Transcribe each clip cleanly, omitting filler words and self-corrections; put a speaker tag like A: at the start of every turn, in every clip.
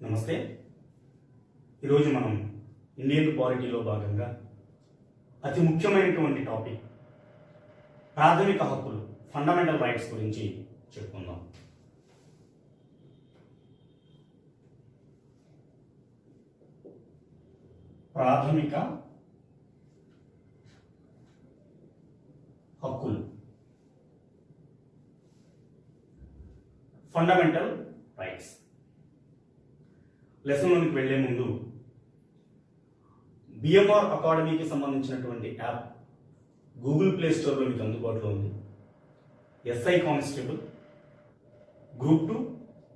A: నమస్తే. ఈరోజు మనం ఇండియన్ పాలిటీలో భాగంగా అతి ముఖ్యమైనటువంటి టాపిక్ ప్రాథమిక హక్కులు, ఫండమెంటల్ రైట్స్ గురించి చెప్పుకుందాం. ప్రాథమిక హక్కులు, ఫండమెంటల్ రైట్స్. లెసన్లోనికి వెళ్లే ముందు బిఎంఆర్ అకాడమీకి సంబంధించినటువంటి యాప్ గూగుల్ ప్లే స్టోర్లో మీకు అందుబాటులో ఉంది. SI constable, group 2,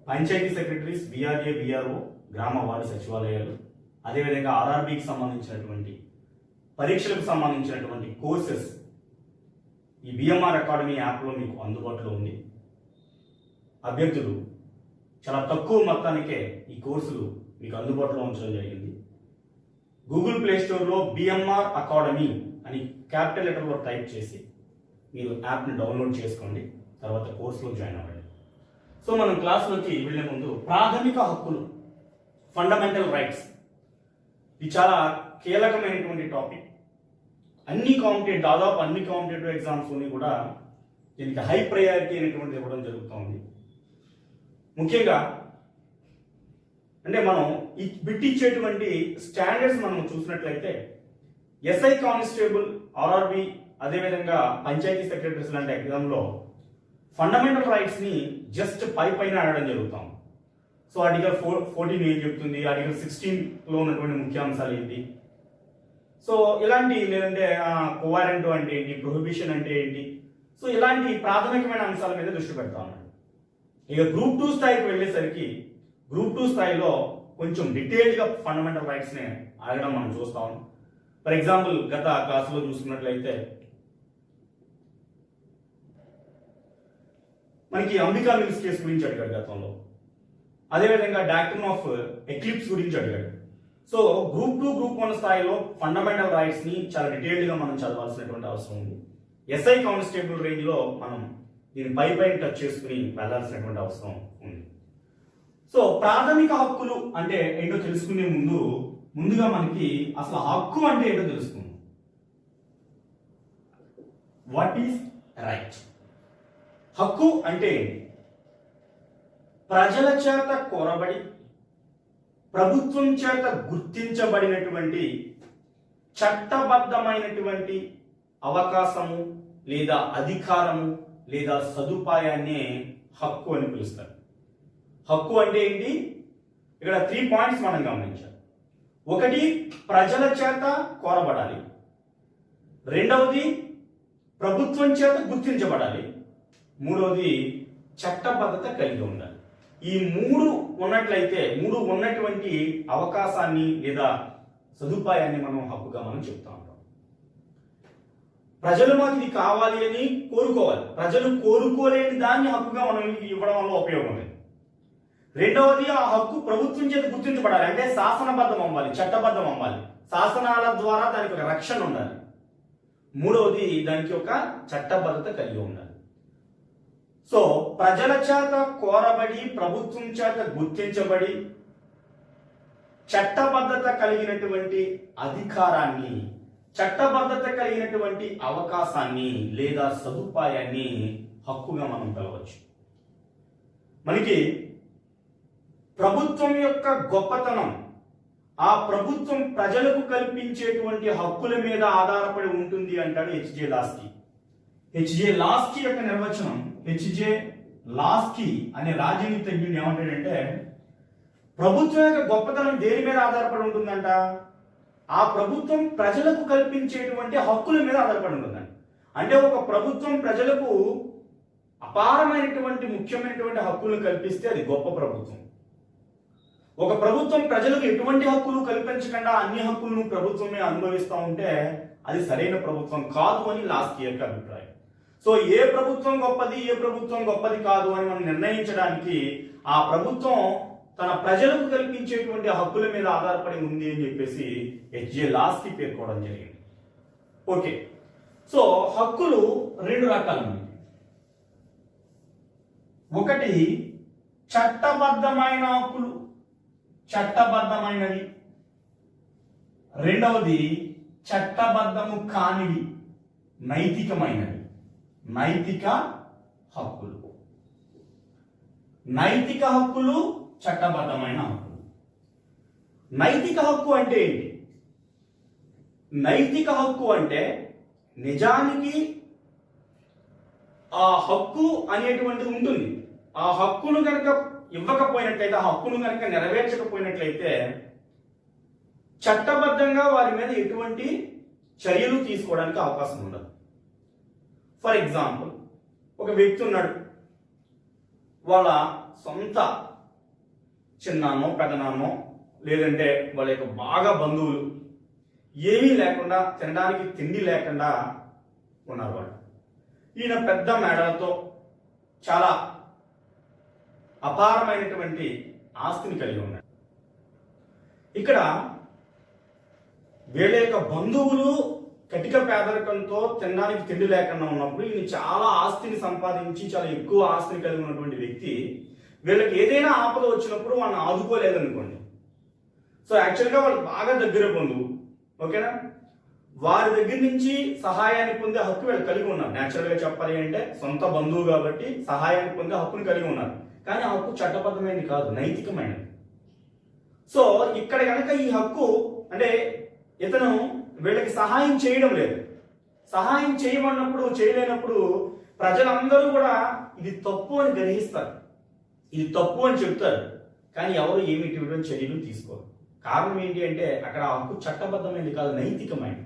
A: panchayati secretaries, VRA, VRO, గ్రామ వార్డు సచివాలయాలు, అదేవిధంగా ఆర్ఆర్బీకి సంబంధించినటువంటి పరీక్షలకు సంబంధించినటువంటి కోర్సెస్ ఈ బిఎంఆర్ అకాడమీ యాప్లో మీకు అందుబాటులో ఉంది. అభ్యర్థులు చాలా తక్కువ మొత్తానికే ఈ కోర్సులు మీకు అందుబాటులో ఉంచడం జరిగింది. గూగుల్ ప్లే స్టోర్లో బిఎంఆర్ అకాడమీ అని క్యాపిటల్ లెటర్లో టైప్ చేసి మీరు యాప్ని డౌన్లోడ్ చేసుకోండి. తర్వాత కోర్సులో జాయిన్ అవ్వండి. సో మనం క్లాస్లోకి వెళ్లే ముందు ప్రాథమిక హక్కులు, ఫండమెంటల్ రైట్స్, ఇది చాలా కీలకమైనటువంటి టాపిక్. దాదాపు అన్ని కాంపిటేటివ్ ఎగ్జామ్స్లోని కూడా దీనికి హై ప్రయారిటీ అనేటువంటిది ఇవ్వడం జరుగుతుంది. ముఖ్యంగా అంటే మనం ఈ బిట్ ఇచ్చేటువంటి స్టాండర్డ్స్ మనం చూసినట్లయితే ఎస్ఐ కానిస్టేబుల్, ఆర్ఆర్బి, అదేవిధంగా పంచాయతీ సెక్రటరీస్ లాంటి ఎగ్జామ్లో ఫండమెంటల్ రైట్స్ని జస్ట్ పైన అడగడం జరుగుతాం. సో ఆర్టికల్ 14 ఏం చెప్తుంది, ఆర్టికల్ 16లో ఉన్నటువంటి ముఖ్యాంశాలు ఏంటి, సో ఇలాంటి, లేదంటే కోవారెంట్ అంటే ఏంటి, ప్రొహిబిషన్ అంటే ఏంటి, సో ఇలాంటి ప్రాథమికమైన అంశాల మీద దృష్టి పెడతా ఉన్నాడు. ఇక గ్రూప్ 2 స్థాయికి వెళ్ళేసరికి గ్రూప్ 2 స్థాయిలో కొంచెం డీటెయిల్డ్గా ఫండమెంటల్ రైట్స్ని అడగడం మనం చూస్తాం. ఫర్ ఎగ్జాంపుల్ గత క్లాసులో చూసుకున్నట్లయితే మనకి అంబికా మిల్స్ కేసు గురించి అడిగాడు గతంలో, అదేవిధంగా డాక్ట్రిన్ ఆఫ్ ఎక్లిప్స్ గురించి అడిగాడు. సో గ్రూప్ 2, గ్రూప్ 1 స్థాయిలో ఫండమెంటల్ రైట్స్ని చాలా డీటెయిల్డ్గా మనం చదవాల్సినటువంటి అవసరం ఉంది. ఎస్ఐ కానిస్టేబుల్ రేంజ్లో మనం దీన్ని పై టచ్ చేసుకుని వెళ్లాల్సినటువంటి అవసరం ఉంది. సో ప్రాథమిక హక్కులు అంటే ఏంటో తెలుసుకునే ముందుగా మనకి అసలు హక్కు అంటే ఏంటో తెలుసుకుందాం. What is right? హక్కు అంటే ప్రజల చేత కోరబడి ప్రభుత్వం చేత గుర్తించబడినటువంటి చట్టబద్ధమైనటువంటి అవకాశము లేదా అధికారము లేదా సదుపాయాన్నే హక్కు అని పిలుస్తారు. హక్కు అంటే ఏంటి? ఇక్కడ 3 పాయింట్స్ మనం గమనించాలి. ఒకటి, ప్రజల చేత కోరబడాలి. రెండవది, ప్రభుత్వం చేత గుర్తించబడాలి. మూడవది, చట్టబద్ధత కలిగి ఉండాలి. ఈ 3 ఉన్నటువంటి అవకాశాన్ని లేదా సదుపాయాన్ని మనం హక్కుగా మనం చెప్తా ఉంటాం. ప్రజలు మాకు ఇది కావాలి అని కోరుకోవాలి. ప్రజలు కోరుకోలేని దాన్ని హక్కుగా మనం ఇవ్వడం వల్ల ఉపయోగం లేదు. రెండవది, ఆ హక్కు ప్రభుత్వం చేత గుర్తించబడాలి. అంటే శాసనబద్ధం అవ్వాలి, చట్టబద్ధం అవ్వాలి, శాసనాల ద్వారా దానికి ఒక రక్షణ ఉండాలి. మూడవది, దానికి ఒక చట్టబద్ధత కలిగి ఉండాలి. సో ప్రజల చేత కోరబడి ప్రభుత్వం చేత గుర్తించబడి చట్టబద్ధత కలిగినటువంటి అధికారాన్ని, చట్టబద్ధత కలిగినటువంటి అవకాశాన్ని లేదా సదుపాయాన్ని హక్కుగా మనం పిలవచ్చు. మనకి ప్రభుత్వం యొక్క గొప్పతనం ఆ ప్రభుత్వం ప్రజలకు కల్పించేటువంటి హక్కుల మీద ఆధారపడి ఉంటుంది అంటాడు హెచ్జే లాస్కీ. హెచ్జే లాస్కీ యొక్క నిర్వచనం, హెచ్జే లాస్కీ అనే రాజనీతిజ్ఞుడు ఏమంటాడంటే, ప్రభుత్వం యొక్క గొప్పతనం దేని మీద ఆధారపడి ఉంటుందంట? ఆ ప్రభుత్వం ప్రజలకు కల్పించేటువంటి హక్కుల మీద ఆధారపడి ఉంటుందంట. అంటే ఒక ప్రభుత్వం ప్రజలకు అపారమైనటువంటి ముఖ్యమైనటువంటి హక్కులను కల్పిస్తే అది గొప్ప ప్రభుత్వం. ఒక ప్రభుత్వం ప్రజలకు ఎటువంటి హక్కులు కల్పించకుండా అన్ని హక్కులను ప్రభుత్వమే అనుభవిస్తూ ఉంటే అది సరైన ప్రభుత్వం కాదు అని లాస్కీ యొక్క అభిప్రాయం. సో ఏ ప్రభుత్వం గొప్పది, ఏ ప్రభుత్వం గొప్పది కాదు అని మనం నిర్ణయించడానికి ఆ ప్రభుత్వం తన ప్రజలకు కల్పించేటువంటి హక్కుల మీద ఆధారపడి ఉంది అని చెప్పేసి హెచ్జే లాస్కీ పేర్కోవడం జరిగింది. ఓకే, సో హక్కులు 2 రకాలు. ఒకటి చట్టబద్ధమైన హక్కులు, చట్టబద్ధమైనవి. రెండవది చట్టబద్ధము కానివి, నైతికమైనవి. నైతిక హక్కులు. నైతిక హక్కులు, చట్టబద్ధమైన హక్కులు. నైతిక హక్కు అంటే ఏంటి? నైతిక హక్కు అంటే నిజానికి ఆ హక్కు అనేటువంటిది ఉంటుంది. ఆ హక్కును కనుక ఇవ్వకపోయినట్లయితే, ఆ హక్కును కనుక నెరవేర్చకపోయినట్లయితే చట్టబద్ధంగా వారి మీద ఎటువంటి చర్యలు తీసుకోవడానికి అవకాశం ఉండదు. ఫర్ ఎగ్జాంపుల్, ఒక వ్యక్తి ఉన్నాడు, వాళ్ళ సొంత చిన్నాన్నో పెదనాన్నో లేదంటే వాళ్ళ యొక్క బాగా బంధువులు ఏమీ లేకుండా, తినడానికి తిండి లేకుండా ఉన్నారు వాళ్ళు. ఈయన పెద్ద మేడలతో చాలా అపారమైనటువంటి ఆస్తిని కలిగి ఉన్నాడు. ఇక్కడ వీళ్ళ యొక్క బంధువులు కటిక పేదరికంతో తినడానికి తిండి లేకుండా ఉన్నప్పుడు ఈయన చాలా ఆస్తిని సంపాదించి చాలా ఎక్కువ ఆస్తిని కలిగి ఉన్నటువంటి వ్యక్తి వీళ్ళకి ఏదైనా ఆపద వచ్చినప్పుడు వాళ్ళని ఆదుకోలేదనుకోండి. సో యాక్చువల్గా వాళ్ళు బాగా దగ్గర బంధువు, ఓకేనా, వారి దగ్గర నుంచి సహాయాన్ని పొందే హక్కు వీళ్ళు కలిగి ఉన్నారు. న్యాచురల్గా చెప్పాలి అంటే సొంత బంధువు కాబట్టి సహాయాన్ని పొందే హక్కును కలిగి ఉన్నారు. కానీ ఆ హక్కు చట్టబద్ధమైనది కాదు, నైతికమైనది. సో ఇక్కడ కనుక ఈ హక్కు అంటే ఇతను వీళ్ళకి సహాయం చేయడం లేదు. సహాయం చేయమన్నప్పుడు, చేయలేనప్పుడు ప్రజలందరూ కూడా ఇది తప్పు అని గ్రహిస్తారు, ఇది తప్పు అని చెప్తారు. కానీ ఎవరు ఏమి ఇటువంటి చర్యలు తీసుకోరు. కారణం ఏంటి అంటే అక్కడ ఆ హక్కు చట్టబద్ధమైనది కాదు, నైతికమైనది.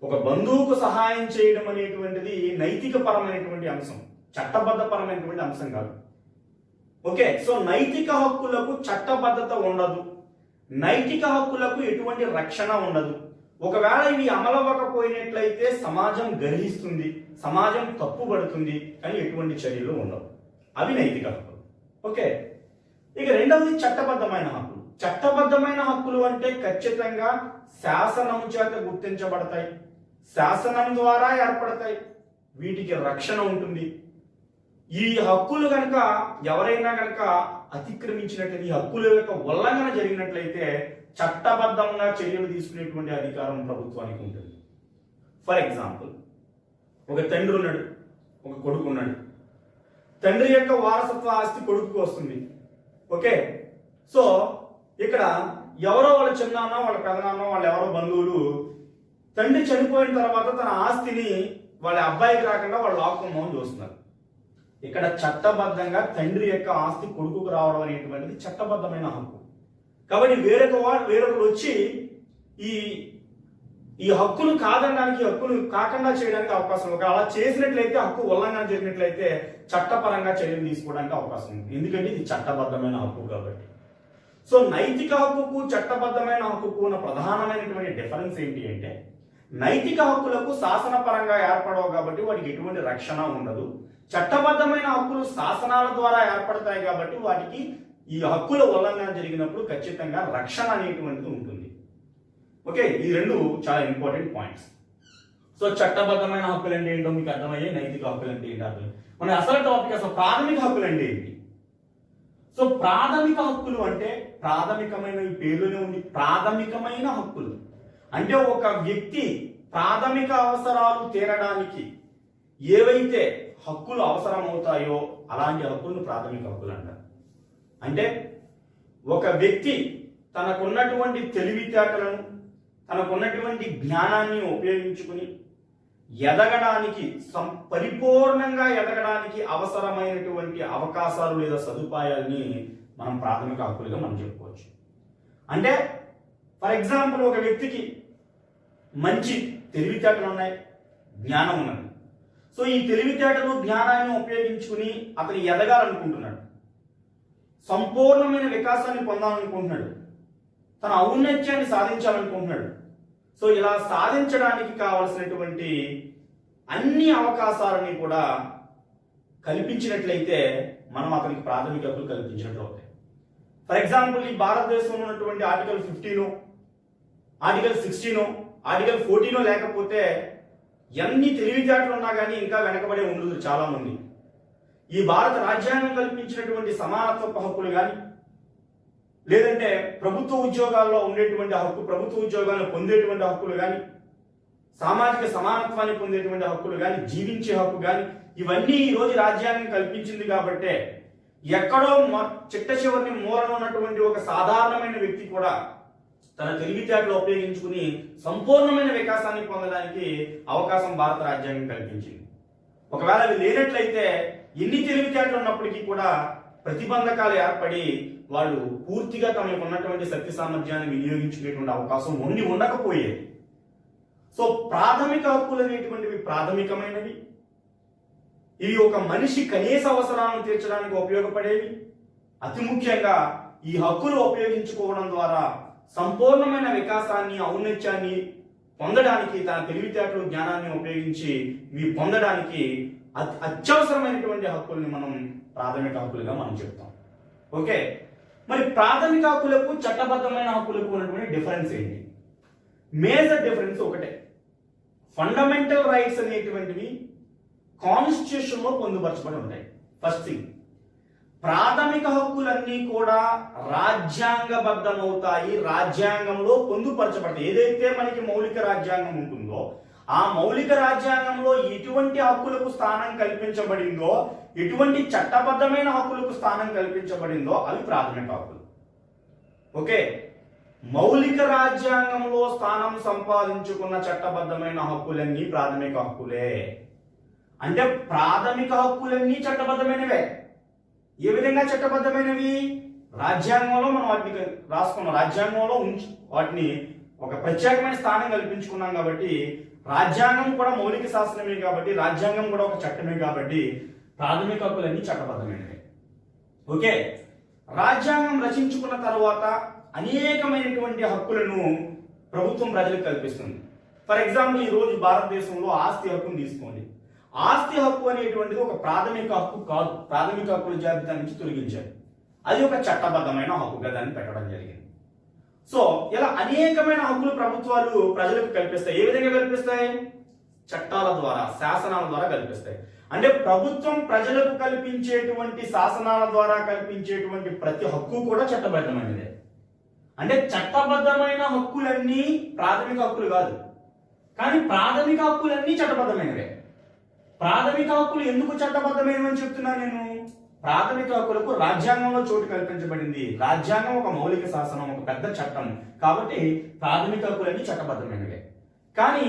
A: ఒక బంధువుకు సహాయం చేయడం అనేటువంటిది నైతిక పరమైనటువంటి అంశం, చట్టబద్ధ పరమైనటువంటి అంశం కాదు. ఓకే, సో నైతిక హక్కులకు చట్టబద్ధత ఉండదు, నైతిక హక్కులకు ఎటువంటి రక్షణ ఉండదు. ఒకవేళ ఇవి అమలవ్వకపోయినట్లయితే సమాజం గర్హిస్తుంది, సమాజం తప్పుపడుతుంది, కానీ ఎటువంటి చర్యలు ఉండవు. అవి నైతిక హక్కులు. ఓకే, ఇక రెండవది చట్టబద్ధమైన హక్కులు. చట్టబద్ధమైన హక్కులు అంటే ఖచ్చితంగా శాసనం చేత గుర్తించబడతాయి, శాసనం ద్వారా ఏర్పడతాయి, వీటికి రక్షణ ఉంటుంది. ఈ హక్కులు కనుక ఎవరైనా కనుక అతిక్రమించినట్లయితే, ఈ హక్కుల యొక్క ఉల్లంఘన జరిగినట్లయితే చట్టబద్ధంగా చర్యలు తీసుకునేటువంటి అధికారం ప్రభుత్వానికి ఉంటుంది. ఫర్ ఎగ్జాంపుల్, ఒక తండ్రి ఉన్నాడు, ఒక కొడుకు ఉన్నాడు. తండ్రి యొక్క వారసత్వ ఆస్తి కొడుకుకు వస్తుంది. ఓకే, సో ఇక్కడ ఎవరో వాళ్ళ చిన్నాన్న, వాళ్ళ పెదనాన్న, వాళ్ళ ఎవరో బంధువులు తండ్రి చనిపోయిన తర్వాత తన ఆస్తిని వాళ్ళ అబ్బాయికి రాకుండా వాళ్ళు లాక్కుందామని చూస్తున్నారు. ఇక్కడ చట్టబద్ధంగా తండ్రి యొక్క ఆస్తి కొడుకుకు రావడం అనేటువంటిది చట్టబద్ధమైన హక్కు. కాబట్టి వేరొకరు వచ్చి ఈ హక్కును కాదనడానికి, హక్కును కాకుండా చేయడానికి అవకాశం. ఒకవేళ అలా చేసినట్లయితే, హక్కు ఉల్లంఘన జరిగినట్లయితే చట్టపరంగా చర్యలు తీసుకోవడానికి అవకాశం ఉంది, ఎందుకంటే ఇది చట్టబద్ధమైన హక్కు కాబట్టి. సో నైతిక హక్కుకు చట్టబద్ధమైన హక్కుకు ఉన్న ప్రధానమైనటువంటి డిఫరెన్స్ ఏంటి అంటే, నైతిక హక్కులకు శాసనపరంగా ఏర్పడవు కాబట్టి వాటికి ఎటువంటి రక్షణ ఉండదు. చట్టబద్ధమైన హక్కులు శాసనాల ద్వారా ఏర్పడతాయి కాబట్టి వాటికి ఈ హక్కుల ఉల్లంఘన జరిగినప్పుడు ఖచ్చితంగా రక్షణ అనేటువంటిది ఉంటుంది. ఓకే, ఈ రెండు చాలా ఇంపార్టెంట్ పాయింట్స్. సో చట్టబద్ధమైన హక్కులు అంటే ఏంటో మీకు అర్థమయ్యే, నైతిక హక్కులు అంటే ఏంటి అర్థం. మన అసలు టాపిక్ అసలు ప్రాథమిక హక్కులు అంటే ఏంటి. సో ప్రాథమిక హక్కులు అంటే ప్రాథమికమైన పేరులోనే ఉంది, ప్రాథమికమైన హక్కులు అంటే ఒక వ్యక్తి ప్రాథమిక అవసరాలు తీరడానికి ఏవైతే హక్కులు అవసరమవుతాయో అలాంటి హక్కులను ప్రాథమిక హక్కులు అంటారు. అంటే ఒక వ్యక్తి తనకున్నటువంటి తెలివితేటలను, తనకున్నటువంటి జ్ఞానాన్ని ఉపయోగించుకుని ఎదగడానికి, పరిపూర్ణంగా ఎదగడానికి అవసరమైనటువంటి అవకాశాలు లేదా సదుపాయాలని మనం ప్రాథమిక హక్కులుగా మనం చెప్పుకోవచ్చు. అంటే ఫర్ ఎగ్జాంపుల్, ఒక వ్యక్తికి మంచి తెలివితేటలు ఉన్నాయి, జ్ఞానం ఉన్నది. సో ఈ తెలివితేటలు, జ్ఞానాన్ని ఉపయోగించుకుని అతను ఎదగాలనుకుంటున్నాడు, సంపూర్ణమైన వికాసాన్ని పొందాలనుకుంటున్నాడు, తన ఔన్నత్యాన్ని సాధించాలనుకుంటున్నాడు. సో ఇలా సాధించడానికి కావలసినటువంటి అన్ని అవకాశాలని కూడా కల్పించినట్లయితే మనం అతనికి ప్రాథమిక హక్కులు కల్పించినట్లు అవుతాయి. ఫర్ ఎగ్జాంపుల్, ఈ భారతదేశంలో ఉన్నటువంటి ఆర్టికల్ 15, ఆర్టికల్ 16, ఆర్టికల్ 14 లేకపోతే ఎన్ని తెలివితేటలు ఉన్నా కానీ ఇంకా వెనకబడే ఉండదు చాలా మంది. ఈ భారత రాజ్యాంగం కల్పించినటువంటి సమానత్వ హక్కులు కానీ, లేదంటే ప్రభుత్వ ఉద్యోగాల్లో ఉండేటువంటి హక్కు, ప్రభుత్వ ఉద్యోగాలను పొందేటువంటి హక్కులు కానీ, సామాజిక సమానత్వాన్ని పొందేటువంటి హక్కులు కానీ, జీవించే హక్కు కానీ, ఇవన్నీ ఈ రోజు రాజ్యాంగం కల్పించింది కాబట్టే ఎక్కడో చిట్ట చివరిని మూలన ఉన్నటువంటి ఒక సాధారణమైన వ్యక్తి కూడా తన తెలివితేటలు ఉపయోగించుకుని సంపూర్ణమైన వికాసాన్ని పొందడానికి అవకాశం భారత రాజ్యాంగం కల్పించింది. ఒకవేళ అవి లేనట్లయితే ఎన్ని తెలివితేటలు ఉన్నప్పటికీ కూడా ప్రతిబంధకాలు ఏర్పడి వాళ్ళు పూర్తిగా తమకు ఉన్నటువంటి శక్తి సామర్థ్యాన్ని వినియోగించుకునేటువంటి అవకాశం ఉండకపోయేది. సో ప్రాథమిక హక్కులు అనేటువంటివి ప్రాథమికమైనవి, ఇవి ఒక మనిషి కనీస అవసరాలను తీర్చడానికి ఉపయోగపడేవి. అతి ముఖ్యంగా ఈ హక్కులు ఉపయోగించుకోవడం ద్వారా సంపూర్ణమైన వికాసాన్ని, ఔన్నత్యాన్ని పొందడానికి, తన తెలివితేటలు జ్ఞానాన్ని ఉపయోగించి పొందడానికి అత్యవసరమైనటువంటి హక్కుల్ని మనం ప్రాథమిక హక్కులుగా మనం చెప్తాం. ఓకే, మరి ప్రాథమిక హక్కులకు చట్టబద్ధమైన హక్కులకు ఉన్నటువంటి డిఫరెన్స్ ఏంటి? మేజర్ డిఫరెన్స్ ఒకటే. ఫండమెంటల్ రైట్స్ అనేటువంటివి కాన్స్టిట్యూషన్ లో పొందుపరచబడి ఉంటాయి. ఫస్ట్ థింగ్, ప్రాథమిక హక్కులన్నీ కూడా రాజ్యాంగబద్ధమవుతాయి, రాజ్యాంగంలో పొందుపరచబడతాయి. ఏదైతే మనకి మౌలిక రాజ్యాంగం ఉంటుందో ఆ మౌలిక రాజ్యాంగంలో ఎటువంటి హక్కులకు స్థానం కల్పించబడిందో, ఎటువంటి చట్టబద్ధమైన హక్కులకు స్థానం కల్పించబడిందో అవి ప్రాథమిక హక్కులు. ఓకే, మౌలిక రాజ్యాంగంలో స్థానం సంపాదించుకున్న చట్టబద్ధమైన హక్కులన్నీ ప్రాథమిక హక్కులే. అంటే ప్రాథమిక హక్కులన్నీ చట్టబద్ధమైనవే. ఏ విధంగా చట్టబద్ధమైనవి? రాజ్యాంగంలో మనం వాటిని రాసుకున్నాం, రాజ్యాంగంలో వాటిని ఒక ప్రత్యేకమైన స్థానం కల్పించుకున్నాం కాబట్టి, రాజ్యాంగం కూడా మౌలిక శాసనమే కాబట్టి, రాజ్యాంగం కూడా ఒక చట్టమే కాబట్టి ప్రాథమిక హక్కులన్నీ చట్టబద్ధమైనవి. ఓకే, రాజ్యాంగం రచించుకున్న తర్వాత అనేకమైనటువంటి హక్కులను ప్రభుత్వం ప్రజలకు కల్పిస్తుంది. ఫర్ ఎగ్జాంపుల్, ఈ రోజు భారతదేశంలో ఆస్తి హక్కును తీసుకోండి. ఆస్తి హక్కు అనేటువంటిది ఒక ప్రాథమిక హక్కు కాదు, ప్రాథమిక హక్కుల జాబితా నుంచి తొలగించారు. అది ఒక చట్టబద్ధమైన హక్కుగా దాన్ని పెట్టడం జరిగింది. సో ఇలా అనేకమైన హక్కులు ప్రభుత్వాలు ప్రజలకు కల్పిస్తాయి. ఏ విధంగా కల్పిస్తాయి? చట్టాల ద్వారా, శాసనాల ద్వారా కల్పిస్తాయి. అంటే ప్రభుత్వం ప్రజలకు కల్పించేటువంటి శాసనాల ద్వారా కల్పించేటువంటి ప్రతి హక్కు కూడా చట్టబద్ధమైనదే. అంటే చట్టబద్ధమైన హక్కులన్నీ ప్రాథమిక హక్కులు కాదు, కానీ ప్రాథమిక హక్కులన్నీ చట్టబద్ధమైనవే. ప్రాథమిక హక్కులు ఎందుకు చట్టబద్ధమైనవని చెప్తున్నా నేను? ప్రాథమిక హక్కులకు రాజ్యాంగంలో చోటు కల్పించబడింది. రాజ్యాంగం ఒక మౌలిక శాసనం, ఒక పెద్ద చట్టం కాబట్టి ప్రాథమిక హక్కులన్నీ చట్టబద్ధమైనవే. కానీ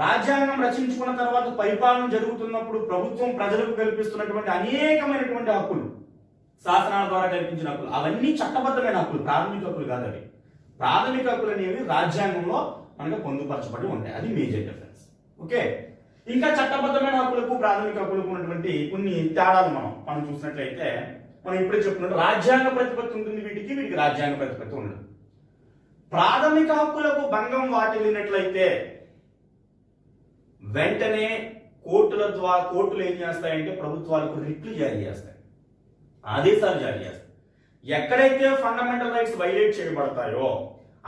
A: రాజ్యాంగం రచించుకున్న తర్వాత పరిపాలన జరుగుతున్నప్పుడు ప్రభుత్వం ప్రజలకు కల్పిస్తున్నటువంటి అనేకమైనటువంటి హక్కులు, శాసనాల ద్వారా కల్పించిన హక్కులు, అవన్నీ చట్టబద్ధమైన హక్కులు, ప్రాథమిక హక్కులు కాదు. అవి ప్రాథమిక హక్కులు అనేవి రాజ్యాంగంలో మనకు పొందుపరచబడి ఉంటాయి. అది మేజర్ డిఫరెన్స్. ఓకే, ఇంకా చట్టబద్ధమైన హక్కులకు ప్రాథమిక హక్కులకు ఉన్నటువంటి కొన్ని తేడాలు మనం చూసినట్లయితే, మనం ఇప్పుడే చెప్పుకున్నట్టు రాజ్యాంగ ప్రతిపత్తి ఉంటుంది వీటికి రాజ్యాంగ ప్రతిపత్తి ఉండదు. ప్రాథమిక హక్కులకు భంగం వాటిల్లినట్లయితే వెంటనే కోర్టులు ఏం చేస్తాయంటే ప్రభుత్వాలకు రిట్లు జారీ చేస్తాయి, ఆదేశాలు జారీ చేస్తాయి. ఎక్కడైతే ఫండమెంటల్ రైట్స్ వైలేట్ చేయబడతాయో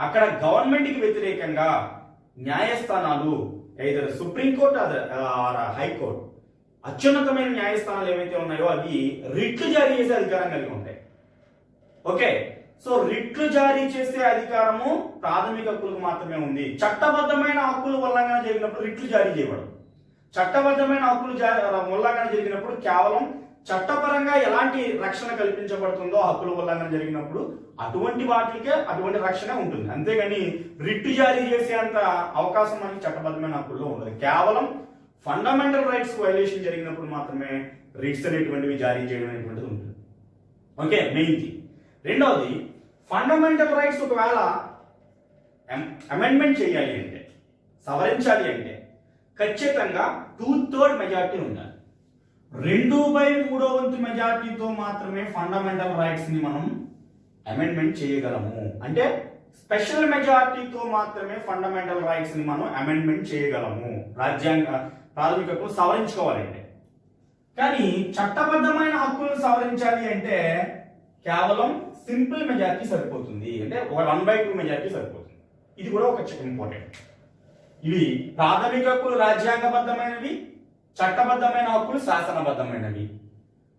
A: అక్కడ గవర్నమెంట్ కి వ్యతిరేకంగా న్యాయస్థానాలు, either సుప్రీంకోర్టు ఆర్ హైకోర్టు, అత్యున్నతమైన న్యాయస్థానాలు ఏవైతే ఉన్నాయో అవి రిట్లు జారీ చేసే అధికారం కలిగి ఉంటాయి. ఓకే, సో రిట్లు జారీ చేసే అధికారము ప్రాథమిక హక్కులకు మాత్రమే ఉంది. చట్టబద్ధమైన హక్కులు ఉల్లంఘన జరిగినప్పుడు రిట్లు జారీ చేయబడదు. చట్టబద్ధమైన హక్కులు ఉల్లంఘన జరిగినప్పుడు కేవలం చట్టపరంగా ఎలాంటి రక్షణ కల్పించబడుతుందో హక్కుల ఉల్లంఘన జరిగినప్పుడు అటువంటి వాటికే అటువంటి రక్షణ ఉంటుంది. అంతేగాని రిట్ జారీ చేసేంత అవకాశం మనకి చట్టబద్ధమైన హక్కుల్లో ఉండదు. కేవలం ఫండమెంటల్ రైట్స్ వైలేషన్ జరిగినప్పుడు మాత్రమే రిట్స్ అనేటువంటివి జారీ చేయడం అనేటువంటిది ఉంటుంది. Okay, main thing. రెండవది, ఫండమెంటల్ రైట్స్ ఒకవేళ అమెండ్మెంట్ చేయాలి అంటే, సవరించాలి అంటే ఖచ్చితంగా 2/3 మెజారిటీ ఉండాలి. 2/3 మెజారిటీతో మాత్రమే ఫండమెంటల్ రైట్స్ ని మనం అమెండ్మెంట్ చేయగలము. అంటే స్పెషల్ మెజారిటీతో మాత్రమే ఫండమెంటల్ రైట్స్ ని మనం అమెండ్మెంట్ చేయగలము, రాజ్యాంగ ప్రాథమిక హక్కులు సవరించుకోవాలంటే. కానీ చట్టబద్ధమైన హక్కులను సవరించాలి అంటే కేవలం సింపుల్ మెజారిటీ సరిపోతుంది, అంటే 1/2 మెజారిటీ సరిపోతుంది. ఇది కూడా ఒక ఇంపార్టెంట్. ఇవి ప్రాథమిక హక్కులు రాజ్యాంగబద్ధమైనవి, చట్టబద్ధమైన హక్కులు శాసనబద్ధమైనవి.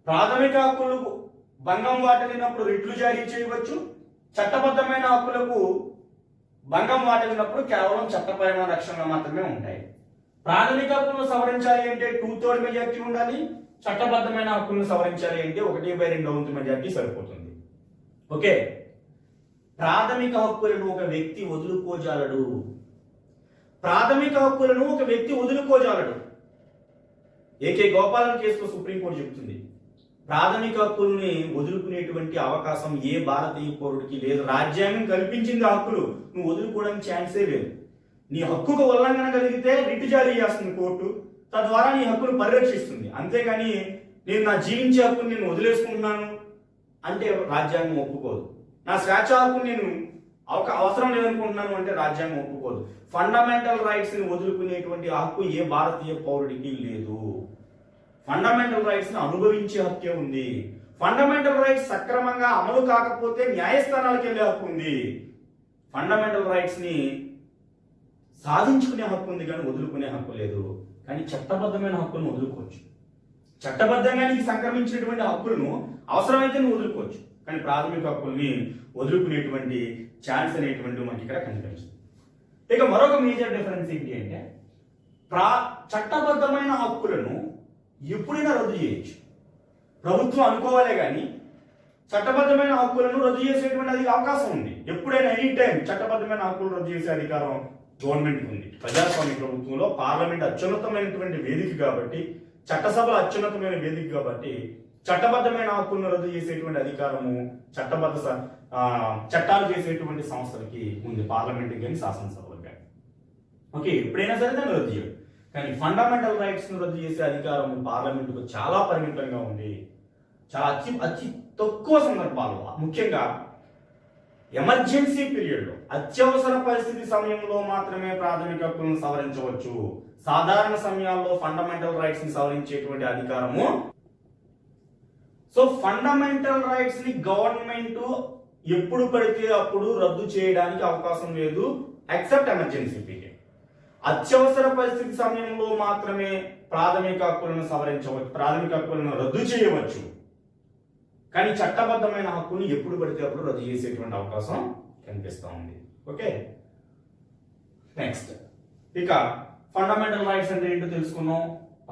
A: ప్రాథమిక హక్కులు భంగం వాటిల్లినప్పుడు రిట్లు జారీ చేయవచ్చు, చట్టబద్ధమైన హక్కులకు భంగం వాటిల్లినప్పుడు కేవలం చట్టపరమైన రక్షణలు మాత్రమే ఉంటాయి. ప్రాథమిక హక్కులను సవరించాలి అంటే 2/3 మెజార్టీ ఉండాలి. చట్టబద్ధమైన హక్కులను సవరించాలి అంటే 1/2 మెజార్టీ సరిపోతుంది. ఓకే, ప్రాథమిక హక్కులను ఒక వ్యక్తి వదులుకోజాలడు. ప్రాథమిక హక్కులను ఒక వ్యక్తి వదులుకోజాలడు. ఏకే గోపాలన్ కేసులో సుప్రీంకోర్టు చెబుతుంది, ప్రాథమిక హక్కుల్ని వదులుకునేటువంటి అవకాశం ఏ భారతీయ పౌరుడికి లేదు. రాజ్యాంగం కల్పించింది హక్కులు, నువ్వు వదులుకోవడానికి ఛాన్సే లేదు. నీ హక్కుకు ఉల్లంఘన కలిగితే రిట్ జారీ చేస్తుంది కోర్టు, తద్వారా నీ హక్కును పరిరక్షిస్తుంది. అంతేగాని నేను నా జీవించే హక్కును నేను వదిలేసుకుంటున్నాను అంటే రాజ్యాంగం ఒప్పుకోదు. నా స్వేచ్ఛ హక్కును నేను అవసరం లేదనుకుంటున్నాను అంటే రాజ్యాంగం ఒప్పుకోదు. ఫండమెంటల్ రైట్స్ ని వదులుకునేటువంటి హక్కు ఏ భారతీయ పౌరుడికి లేదు. ఫండమెంటల్ రైట్స్ ని అనుభవించే హక్కే ఉంది. ఫండమెంటల్ రైట్స్ సక్రమంగా అమలు కాకపోతే న్యాయస్థానాలకు వెళ్ళే హక్కు ఉంది. ఫండమెంటల్ రైట్స్ ని సాధించుకునే హక్కు ఉంది కానీ వదులుకునే హక్కు లేదు. కానీ చట్టబద్ధమైన హక్కులను వదులుకోవచ్చు. చట్టబద్ధంగా నీకు సంక్రమించినటువంటి హక్కులను అవసరమైతే నువ్వు వదులుకోవచ్చు. కానీ ప్రాథమిక హక్కుల్ని వదులుకునేటువంటి ఛాన్స్ అనేటువంటి మనకి ఇక్కడ కనిపిస్తుంది. ఇక మరొక మేజర్ డిఫరెన్స్ ఏంటి అంటే చట్టబద్ధమైన హక్కులను ఎప్పుడైనా రద్దు చేయొచ్చు. ప్రభుత్వం అనుకోవాలే కానీ చట్టబద్ధమైన హక్కులను రద్దు చేసేటువంటి అది అవకాశం ఉంది. ఎప్పుడైనా ఎనీ టైం చట్టబద్ధమైన హక్కులను రద్దు చేసే అధికారం గవర్నమెంట్ ఉంది. ప్రజాస్వామ్య ప్రభుత్వంలో పార్లమెంట్ అత్యున్నతమైనటువంటి వేదిక కాబట్టి, చట్టసభలు అత్యున్నతమైన వేదిక కాబట్టి చట్టబద్ధమైన హక్కులను రద్దు చేసేటువంటి అధికారము చట్టాలు చేసేటువంటి సంస్థలకి ఉంది, పార్లమెంట్ కానీ శాసనసభలకు కానీ. ఓకే, ఎప్పుడైనా సరే దాన్ని రద్దు చేయడు. కానీ ఫండమెంటల్ రైట్స్ ను రద్దు చేసే అధికారం పార్లమెంటుకు చాలా పరిమితంగా ఉంది. చాలా అతి తక్కువ సందర్భాల్లో, ముఖ్యంగా ఎమర్జెన్సీ పీరియడ్ లో, అత్యవసర పరిస్థితి సమయంలో మాత్రమే ప్రాథమిక హక్కులను సవరించవచ్చు. సాధారణ సమయాల్లో ఫండమెంటల్ రైట్స్ ని సవరించేటువంటి అధికారము. సో ఫండమెంటల్ రైట్స్ ని గవర్నమెంట్ ఎప్పుడు పడితే అప్పుడు రద్దు చేయడానికి అవకాశం లేదు, ఎక్సెప్ట్ ఎమర్జెన్సీ పీరియడ్. అత్యవసర పరిస్థితి సమయంలో మాత్రమే ప్రాథమిక హక్కులను సవరించవచ్చు, ప్రాథమిక హక్కులను రద్దు చేయవచ్చు. కానీ చట్టబద్ధమైన హక్కుని ఎప్పుడు పడితే అప్పుడు రద్దు చేసేటువంటి అవకాశం కనిపిస్తూ ఉంది. ఓకే, నెక్స్ట్ ఇక ఫండమెంటల్ రైట్స్ అంటే ఏంటో తెలుసుకున్నాం,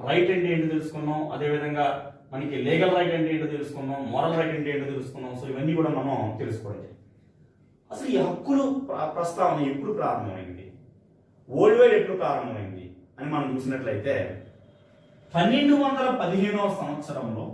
A: రైట్ అంటే ఏంటో తెలుసుకున్నాం, అదేవిధంగా మనకి లీగల్ రైట్ అంటే ఏంటో తెలుసుకున్నాం, మోరల్ రైట్ అంటే ఏంటో తెలుసుకున్నాం. సో ఇవన్నీ కూడా మనం తెలుసుకోవడం. అసలు ఈ హక్కులు ప్రస్తావన ఎప్పుడు ప్రారంభమైంది, వరల్డ్ వైడ్ ఎప్పుడు ప్రారంభమైంది అని మనం చూసినట్లయితే 1215వ సంవత్సరంలో